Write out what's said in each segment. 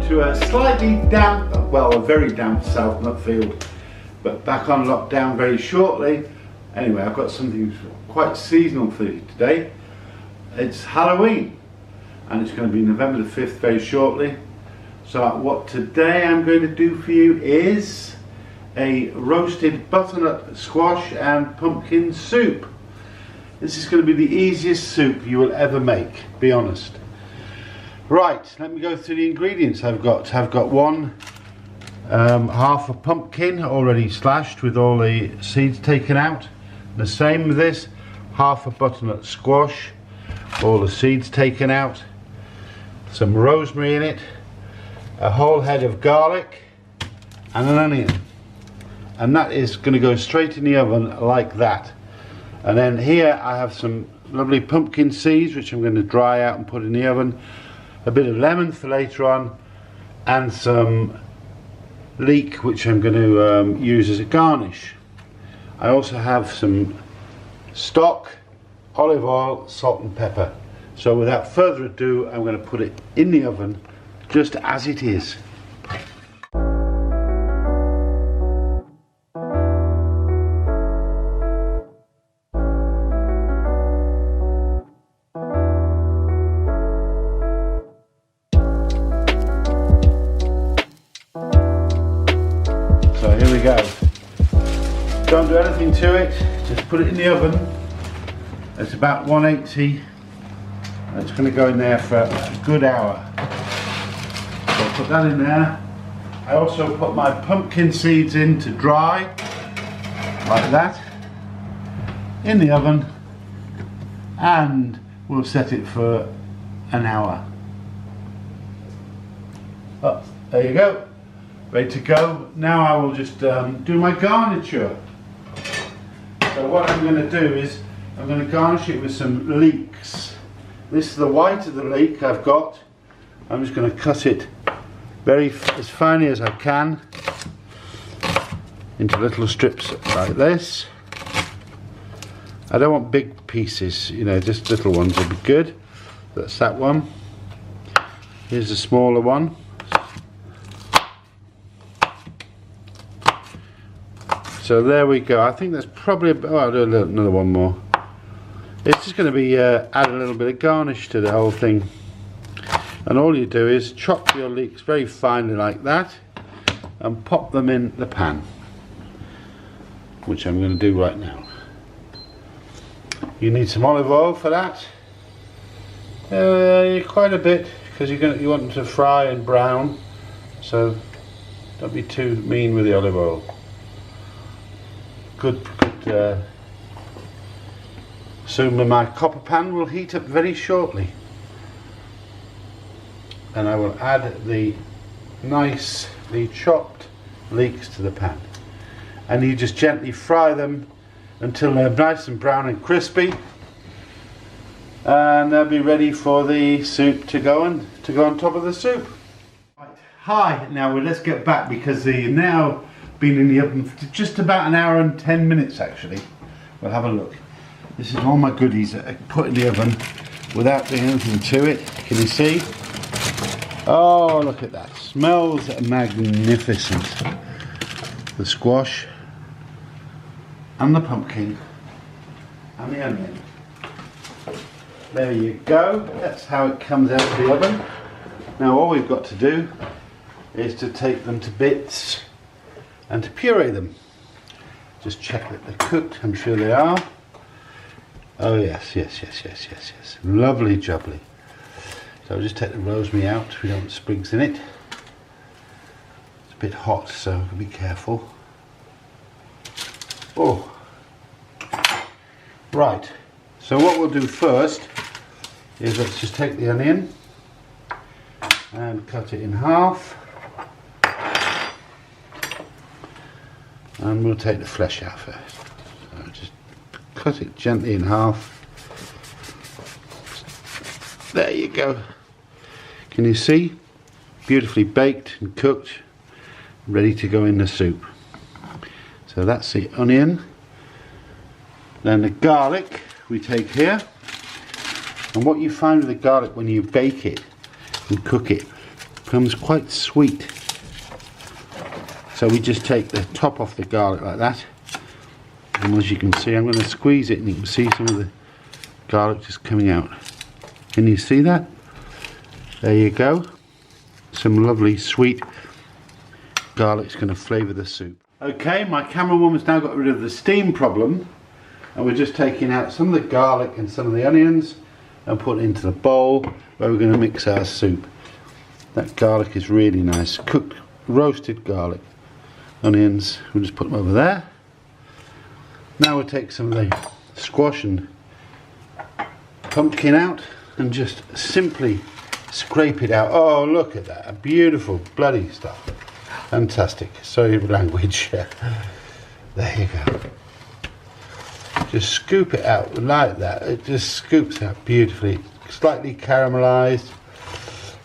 to a slightly damp, well, a very damp South Nutfield, but back on lockdown very shortly. Anyway, I've got something quite seasonal for you today. It's Halloween, and it's going to be November the 5th very shortly. So what today I'm going to do for you is a roasted butternut squash and pumpkin soup. This is going to be the easiest soup you will ever make, be honest. Right, let me go through the ingredients I've got. I've got half a pumpkin already slashed with all the seeds taken out. The same with this, half a butternut squash, all the seeds taken out. Some rosemary in it, a whole head of garlic and an onion. And that is going to go straight in the oven like that. And then here I have some lovely pumpkin seeds which I'm going to dry out and put in the oven. A bit of lemon for later on, and some leek which I'm going to use as a garnish. I also have some stock, olive oil, salt and pepper. So without further ado, I'm going to put it in the oven just as it is. So here we go. Don't do anything to it, just put it in the oven. It's about 180. It's going to go in there for a good hour. So I'll put that in there. I also put my pumpkin seeds in to dry, like that, in the oven, and we'll set it for an hour. Oh, there you go. Ready to go. Now I will just do my garniture. So what I'm going to do is I'm going to garnish it with some leeks. This is the white of the leek I've got. I'm just going to cut it as finely as I can into little strips like this. I don't want big pieces, you know, just little ones would be good. That's that one. Here's the smaller one. So there we go. I think that's probably, I'll do another one more. It's just going to be add a little bit of garnish to the whole thing. And all you do is chop your leeks very finely like that and pop them in the pan, which I'm going to do right now. You need some olive oil for that. Quite a bit, because you want them to fry and brown. So don't be too mean with the olive oil. Good. Soon my copper pan will heat up very shortly, and I will add the nicely chopped leeks to the pan, and you just gently fry them until they're nice and brown and crispy, and they'll be ready for the soup to go on top of the soup. Right. Hi, now let's get back, because they've now been in the oven for just about an hour and 10 minutes actually. We'll have a look. This is all my goodies that I put in the oven without doing anything to it. Can you see? Oh, look at that. Smells magnificent. The squash and the pumpkin and the onion. There you go. That's how it comes out of the oven. Now all we've got to do is to take them to bits and to puree them. Just check that they're cooked. I'm sure they are. Oh yes. Lovely jubbly. So I'll just take the rosemary out. We don't want sprigs in it. It's a bit hot, so be careful. Oh. Right. So what we'll do first is let's just take the onion and cut it in half. And we'll take the flesh out first. So just cut it gently in half. There you go. Can you see? Beautifully baked and cooked, ready to go in the soup. So that's the onion. Then the garlic we take here. And what you find with the garlic when you bake it and cook it, becomes quite sweet. So we just take the top off the garlic like that, and as you can see, I'm going to squeeze it and you can see some of the garlic just coming out. Can you see that? There you go. Some lovely sweet garlic's going to flavour the soup. Okay, my camera woman's now got rid of the steam problem, and we're just taking out some of the garlic and some of the onions and put it into the bowl where we're going to mix our soup. That garlic is really nice, cooked, roasted garlic. Onions, we'll just put them over there. Now we'll take some of the squash and pumpkin out and just simply scrape it out. Oh, look at that, beautiful bloody stuff. Fantastic. Sorry language. There you go. Just scoop it out like that. It just scoops out beautifully. Slightly caramelized.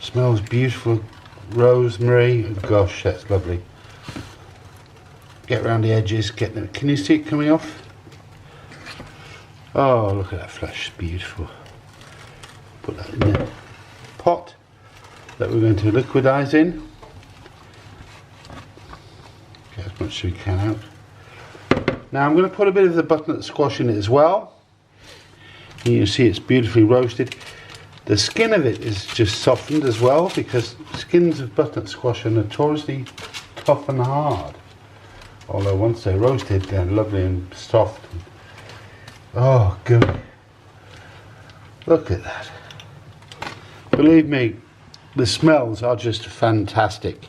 Smells beautiful. Rosemary. Gosh, that's lovely. Get around the edges. Get them. Can you see it coming off? Oh, look at that flesh. Beautiful. Put that in the pot that we're going to liquidize in. Get as much as we can out. Now I'm going to put a bit of the butternut squash in it as well. And you can see it's beautifully roasted. The skin of it is just softened as well, because skins of butternut squash are notoriously tough and hard. Although once they're roasted, they're lovely and soft. Oh, good. Look at that. Believe me, the smells are just fantastic.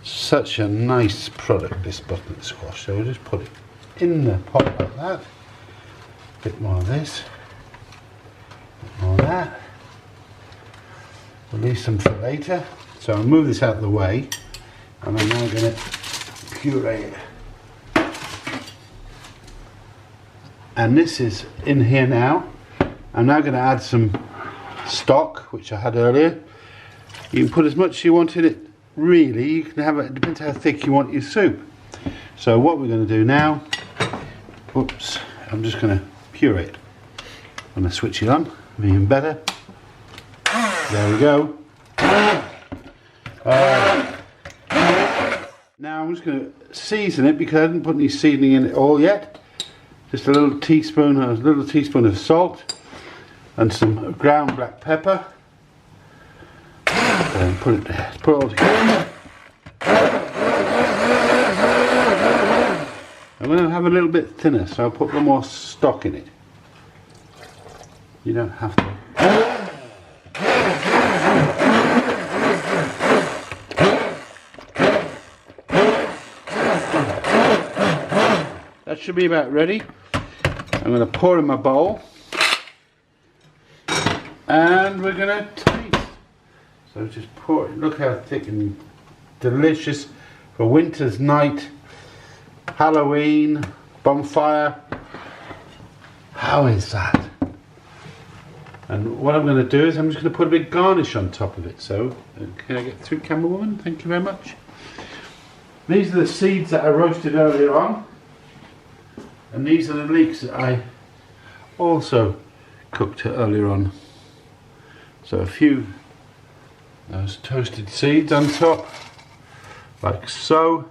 Such a nice product, this butternut squash. So we'll just put it in the pot like that. A bit more of this. A bit more of that. We'll leave some for later. So I'll move this out of the way. And I'm now going to puree it. And this is in here now. I'm now going to add some stock, which I had earlier. You can put as much as you want in it. Really, you can have it, depends how thick you want your soup. So what we're going to do now, whoops, I'm just going to puree it. I'm going to switch it on, even better. There we go. Now I'm just going to season it, because I didn't put any seasoning in it all yet. Just a little teaspoon of salt and some ground black pepper. And put it all together. I'm going to have a little bit thinner, so I'll put a bit more stock in it. You don't have to. That should be about ready. I'm going to pour in my bowl. And we're going to taste. So just pour it. Look how thick and delicious for winter's night, Halloween, bonfire. How is that? And what I'm going to do is I'm just going to put a big garnish on top of it. So can I get through, camera woman? Thank you very much. These are the seeds that I roasted earlier on, and these are the leeks that I also cooked earlier on. So a few those toasted seeds on top, like so.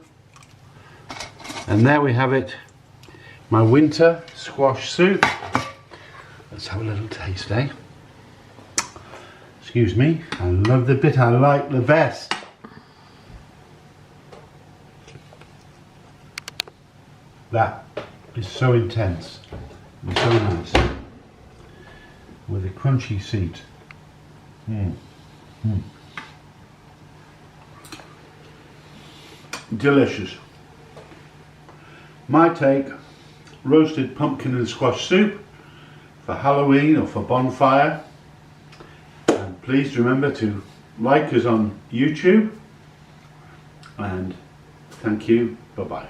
And there we have it, my winter squash soup. Let's have a little taste, eh? Excuse me, I love the bit I like the best. That is so intense and so nice, with the crunchy seeds. Delicious. My take, roasted pumpkin and squash soup for Halloween or for bonfire. And please remember to like us on YouTube, and thank you, bye bye.